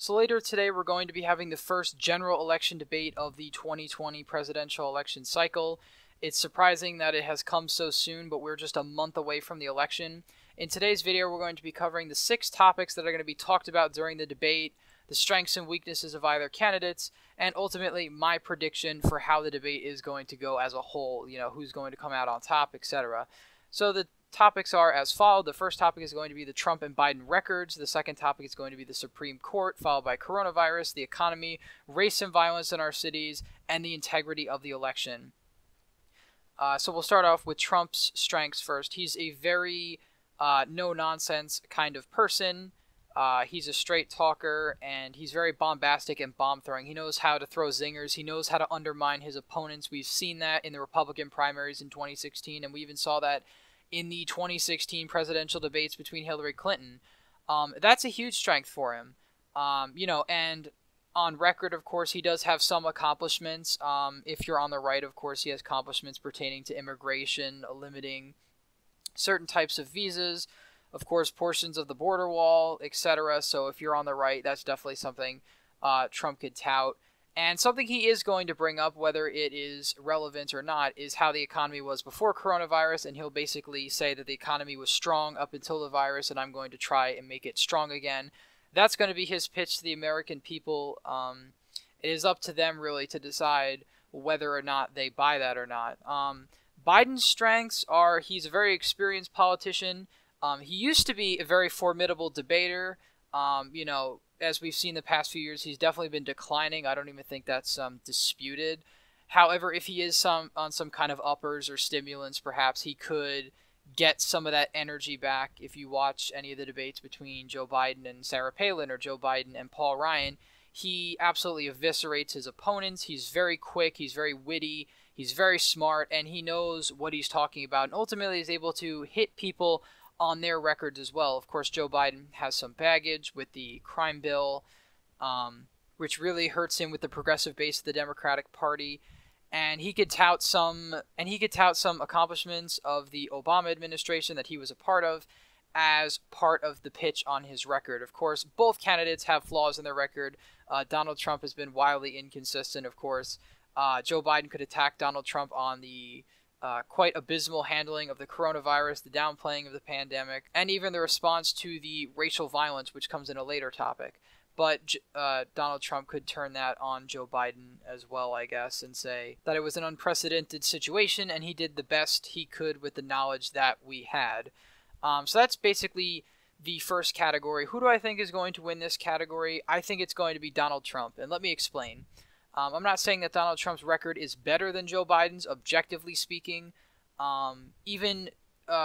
So later today, we're going to be having the first general election debate of the 2020 presidential election cycle. It's surprising that it has come so soon, but we're just a month away from the election. In today's video, we're going to be covering the 6 topics that are going to be talked about during the debate, the strengths and weaknesses of either candidates, and ultimately my prediction for how the debate is going to go as a whole, who's going to come out on top, etc. So the topics are as followed. The first topic is going to be the Trump and Biden records. The second topic is going to be the Supreme Court, followed by coronavirus, the economy, race and violence in our cities, and the integrity of the election. So we'll start off with Trump's strengths first. He's a very no-nonsense kind of person. He's a straight talker, and he's very bombastic and bomb-throwing. He knows how to throw zingers. He knows how to undermine his opponents. We've seen that in the Republican primaries in 2016, and we even saw that in the 2016 presidential debates between Hillary Clinton. That's a huge strength for him. And on record, of course, he does have some accomplishments. If you're on the right, of course, he has accomplishments pertaining to immigration, limiting certain types of visas, of course, portions of the border wall, etc. So if you're on the right, that's definitely something Trump could tout. And something he is going to bring up, whether it is relevant or not, is how the economy was before coronavirus, and he'll basically say that the economy was strong up until the virus, and I'm going to try and make it strong again. That's going to be his pitch to the American people. It is up to them, really, to decide whether or not they buy that or not. Biden's strengths are he's a very experienced politician. He used to be a very formidable debater. As we've seen the past few years, he's definitely been declining. I don't even think that's disputed. However, if he is on some kind of uppers or stimulants, perhaps he could get some of that energy back. If you watch any of the debates between Joe Biden and Sarah Palin or Joe Biden and Paul Ryan, he absolutely eviscerates his opponents. He's very quick. He's very witty. He's very smart, and he knows what he's talking about, and ultimately is able to hit people on their records as well. Of course, Joe Biden has some baggage with the crime bill, which really hurts him with the progressive base of the Democratic Party, and he could tout some accomplishments of the Obama administration that he was a part of as part of the pitch on his record. Of course, both candidates have flaws in their record. Donald Trump has been wildly inconsistent, of course. Joe Biden could attack Donald Trump on the quite abysmal handling of the coronavirus, the downplaying of the pandemic, and even the response to the racial violence, which comes in a later topic. But Donald Trump could turn that on Joe Biden as well, I guess, and say that it was an unprecedented situation, and he did the best he could with the knowledge that we had. So that's basically the first category. Who do I think is going to win this category? I think it's going to be Donald Trump, and let me explain. I'm not saying that Donald Trump's record is better than Joe Biden's, objectively speaking, even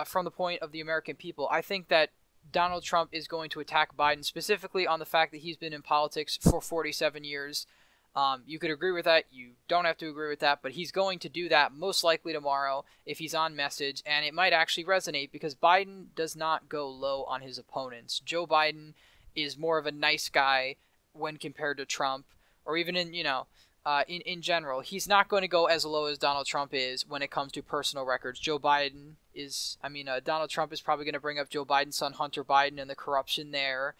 from the point of the American people. I think that Donald Trump is going to attack Biden specifically on the fact that he's been in politics for 47 years. You could agree with that. You don't have to agree with that, but he's going to do that most likely tomorrow if he's on message, and it might actually resonate because Biden does not go low on his opponents. Joe Biden is more of a nice guy when compared to Trump, or even in general. He's not going to go as low as Donald Trump is when it comes to personal records. Donald Trump is probably going to bring up Joe Biden's son, Hunter Biden, and the corruption there.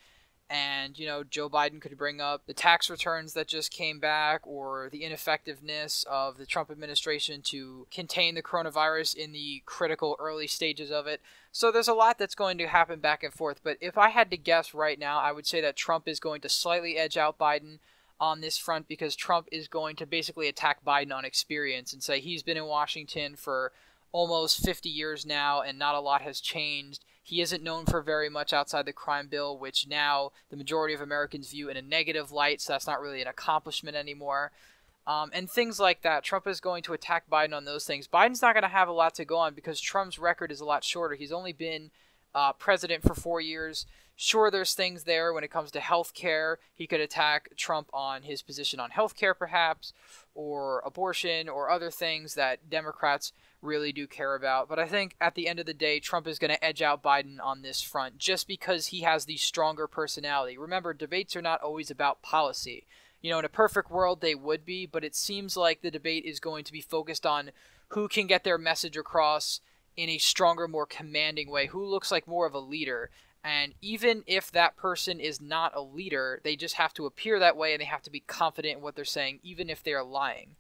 And, Joe Biden could bring up the tax returns that just came back, or the ineffectiveness of the Trump administration to contain the coronavirus in the critical early stages of it. So there's a lot that's going to happen back and forth. But if I had to guess right now, I would say that Trump is going to slightly edge out Biden on this front, because Trump is going to basically attack Biden on experience and say he's been in Washington for almost 50 years now and not a lot has changed. He isn't known for very much outside the crime bill, which now the majority of Americans view in a negative light, so that's not really an accomplishment anymore. And things like that. Trump is going to attack Biden on those things. Biden's not going to have a lot to go on because Trump's record is a lot shorter. He's only been president for 4 years. Sure, there's things there when it comes to health care. He could attack Trump on his position on health care, perhaps, or abortion, or other things that Democrats really do care about. But I think at the end of the day, Trump is going to edge out Biden on this front just because he has the stronger personality. Remember, debates are not always about policy. In a perfect world, they would be, but it seems like the debate is going to be focused on who can get their message across in a stronger, more commanding way, who looks like more of a leader. And even if that person is not a leader, they just have to appear that way and they have to be confident in what they're saying, even if they are lying.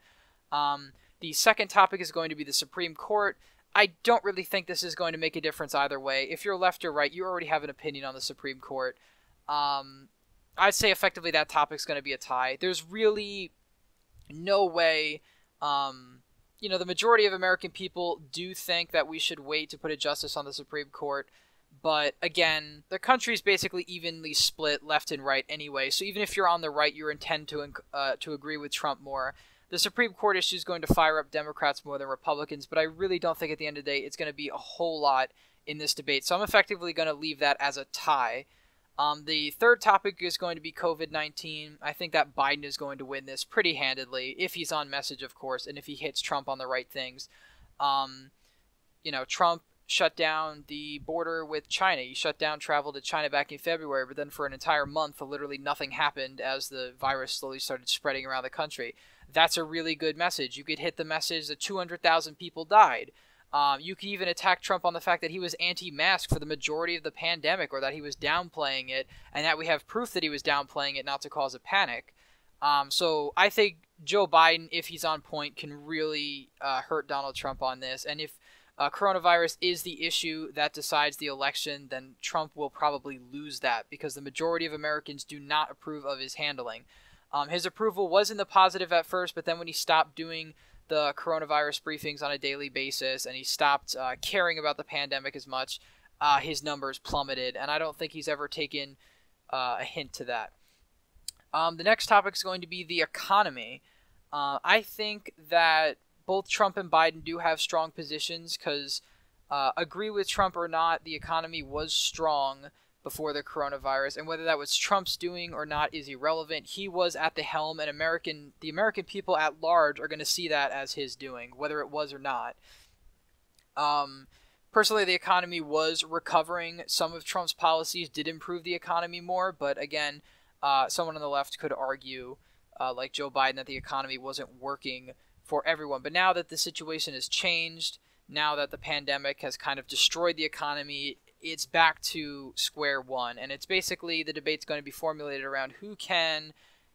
The second topic is going to be the Supreme Court. I don't really think this is going to make a difference either way. If you're left or right, you already have an opinion on the Supreme Court. I'd say effectively that topic's going to be a tie. There's really no way. The majority of American people do think that we should wait to put a justice on the Supreme Court. But again, the country's basically evenly split left and right anyway. So even if you're on the right, you intend to agree with Trump more. The Supreme Court issue is going to fire up Democrats more than Republicans, but I really don't think at the end of the day it's going to be a whole lot in this debate. So I'm effectively going to leave that as a tie. The third topic is going to be COVID-19. I think that Biden is going to win this pretty handedly, if he's on message, of course, and if he hits Trump on the right things. Trump shut down the border with China. He shut down travel to China back in February, but then for an entire month, literally nothing happened as the virus slowly started spreading around the country. That's a really good message. You could hit the message that 200,000 people died. You could even attack Trump on the fact that he was anti-mask for the majority of the pandemic, or that he was downplaying it, and that we have proof that he was downplaying it not to cause a panic. So I think Joe Biden, if he's on point, can really hurt Donald Trump on this. And if coronavirus is the issue that decides the election, then Trump will probably lose that because the majority of Americans do not approve of his handling. His approval was in the positive at first, but then when he stopped doing the coronavirus briefings on a daily basis and he stopped caring about the pandemic as much, his numbers plummeted, and I don't think he's ever taken a hint to that. The next topic is going to be the economy. I think that both Trump and Biden do have strong positions because, agree with Trump or not, the economy was strong before the coronavirus, and whether that was Trump's doing or not is irrelevant. He was at the helm, and the American people at large are going to see that as his doing, whether it was or not. Personally, the economy was recovering. Some of Trump's policies did improve the economy more, but again, someone on the left could argue, like Joe Biden, that the economy wasn't working for everyone. But now that the situation has changed, now that the pandemic has kind of destroyed the economy, it's back to square one. And it's basically, the debate's going to be formulated around who can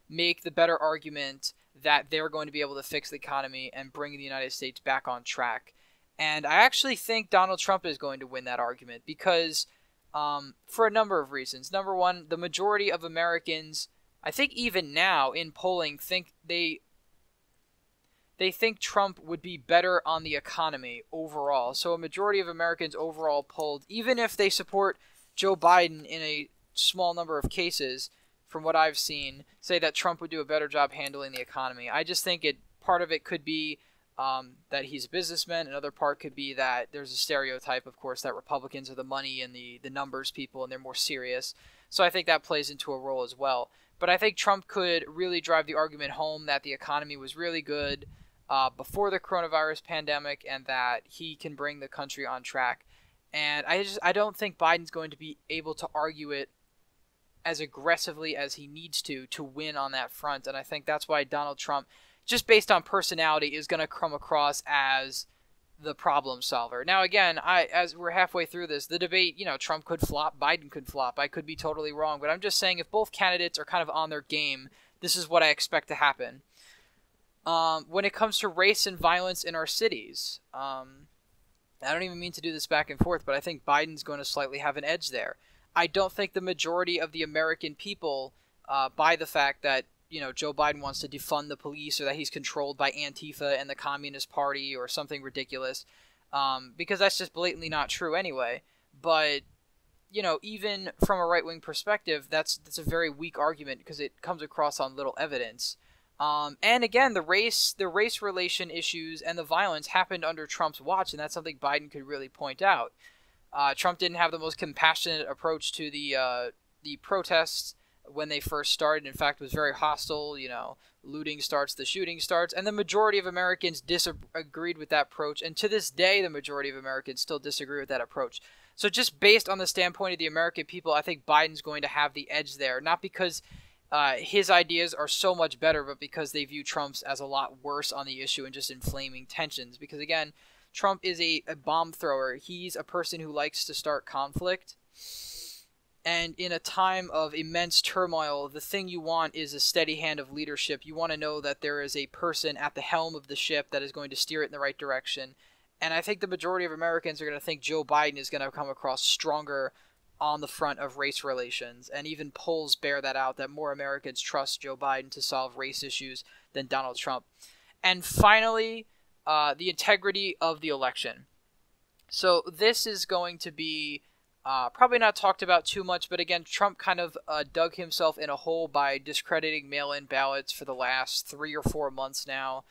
make the better argument that they're going to be able to fix the economy and bring the United States back on track. And I actually think Donald Trump is going to win that argument because for a number of reasons. Number one, the majority of Americans, I think even now in polling, think they think Trump would be better on the economy overall. So a majority of Americans overall polled, even if they support Joe Biden in a small number of cases, from what I've seen, say that Trump would do a better job handling the economy. I just think part of it could be that he's a businessman. Another part could be that there's a stereotype, of course, that Republicans are the money and the numbers people and they're more serious. So I think that plays into a role as well. But I think Trump could really drive the argument home that the economy was really good before the coronavirus pandemic and that he can bring the country on track. And I don't think Biden's going to be able to argue it as aggressively as he needs to win on that front. And I think that's why Donald Trump, just based on personality, is going to come across as the problem solver. Now, again, as we're halfway through this, the debate, Trump could flop, Biden could flop. I could be totally wrong, but I'm just saying if both candidates are kind of on their game, this is what I expect to happen. When it comes to race and violence in our cities, I don't even mean to do this back and forth, but I think Biden's going to slightly have an edge there. I don't think the majority of the American people buy the fact that, Joe Biden wants to defund the police or that he's controlled by Antifa and the Communist Party or something ridiculous, because that's just blatantly not true anyway. But, even from a right-wing perspective, that's a very weak argument because it comes across on little evidence. And again, the race relation issues and the violence happened under Trump's watch, and that's something Biden could really point out. Trump didn't have the most compassionate approach to the protests when they first started. In fact, was very hostile. Looting starts, the shooting starts, and the majority of Americans disagreed with that approach. And to this day, the majority of Americans still disagree with that approach. So just based on the standpoint of the American people, I think Biden's going to have the edge there, not because his ideas are so much better, but because they view Trump's as a lot worse on the issue and just inflaming tensions. Because again, Trump is a bomb thrower. He's a person who likes to start conflict. And in a time of immense turmoil, the thing you want is a steady hand of leadership. You want to know that there is a person at the helm of the ship that is going to steer it in the right direction. And I think the majority of Americans are going to think Joe Biden is going to come across stronger on the front of race relations. And even polls bear that out, that more Americans trust Joe Biden to solve race issues than Donald Trump. And finally, the integrity of the election. So this is going to be probably not talked about too much, but again, Trump kind of dug himself in a hole by discrediting mail-in ballots for the last 3 or 4 months now,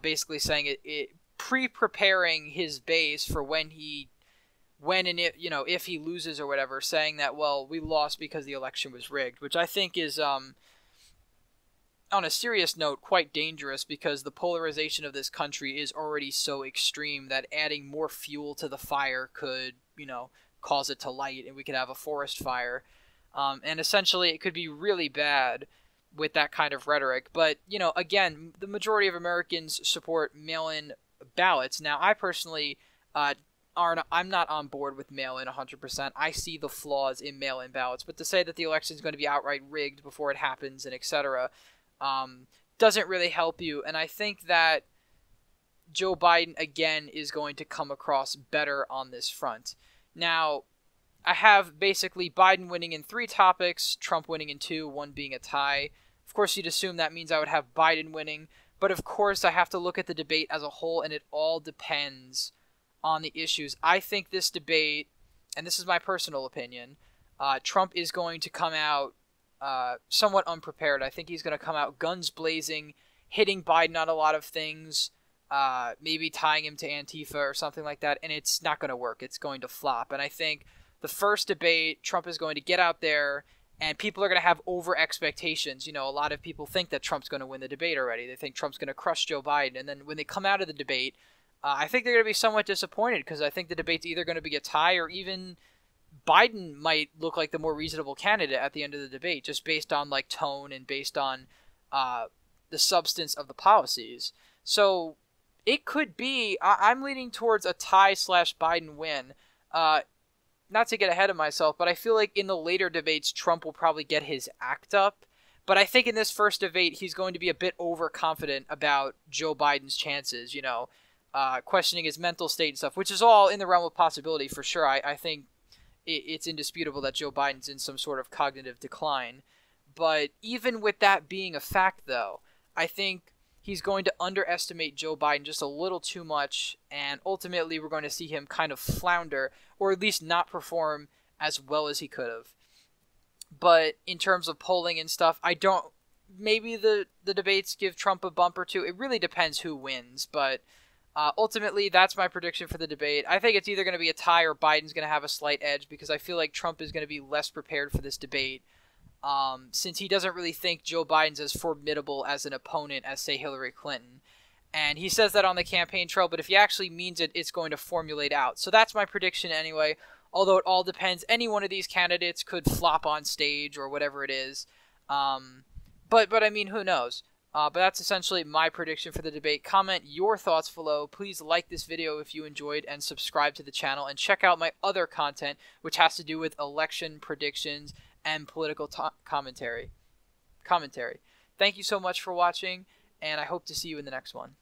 basically saying it pre-preparing his base for if he loses or whatever, saying that, well, we lost because the election was rigged, which I think is, on a serious note, quite dangerous, because the polarization of this country is already so extreme that adding more fuel to the fire could, cause it to light, and we could have a forest fire. And essentially, it could be really bad with that kind of rhetoric. But, again, the majority of Americans support mail-in ballots. Now, I personally I'm not on board with mail-in 100%. I see the flaws in mail-in ballots. But to say that the election is going to be outright rigged before it happens and etc. Doesn't really help you. And I think that Joe Biden, again, is going to come across better on this front. Now, I have basically Biden winning in 3 topics, Trump winning in 2, 1 being a tie. Of course, you'd assume that means I would have Biden winning, but of course I have to look at the debate as a whole, and it all depends on the issues. I think this debate, and this is my personal opinion, Trump is going to come out somewhat unprepared. I think he's going to come out guns blazing, hitting Biden on a lot of things, maybe tying him to Antifa or something like that, and it's not going to work. It's going to flop. And I think the first debate, Trump is going to get out there, and people are going to have over expectations. A lot of people think that Trump's going to win the debate already. They think Trump's going to crush Joe Biden, and then when they come out of the debate, I think they're going to be somewhat disappointed, because I think the debate's either going to be a tie, or even Biden might look like the more reasonable candidate at the end of the debate, just based on tone and based on the substance of the policies. So it could be, I'm leaning towards a tie/Biden win. Not to get ahead of myself, but I feel like in the later debates, Trump will probably get his act up. But I think in this first debate, he's going to be a bit overconfident about Joe Biden's chances, questioning his mental state and stuff, which is all in the realm of possibility for sure. I think it's indisputable that Joe Biden's in some sort of cognitive decline. But even with that being a fact, though, I think he's going to underestimate Joe Biden just a little too much, and ultimately we're going to see him kind of flounder, or at least not perform as well as he could have. But in terms of polling and stuff, maybe the debates give Trump a bump or two. It really depends who wins, but ultimately that's my prediction for the debate. I think it's either going to be a tie or Biden's going to have a slight edge, because I feel like Trump is going to be less prepared for this debate. Since he doesn't really think Joe Biden's as formidable as an opponent as, say, Hillary Clinton. And he says that on the campaign trail, but if he actually means it, it's going to formulate out. So that's my prediction anyway, although it all depends. Any one of these candidates could flop on stage or whatever it is. But I mean, who knows? But that's essentially my prediction for the debate. Comment your thoughts below. Please like this video if you enjoyed, and subscribe to the channel. And check out my other content, which has to do with election predictions and political commentary. Thank you so much for watching, and I hope to see you in the next one.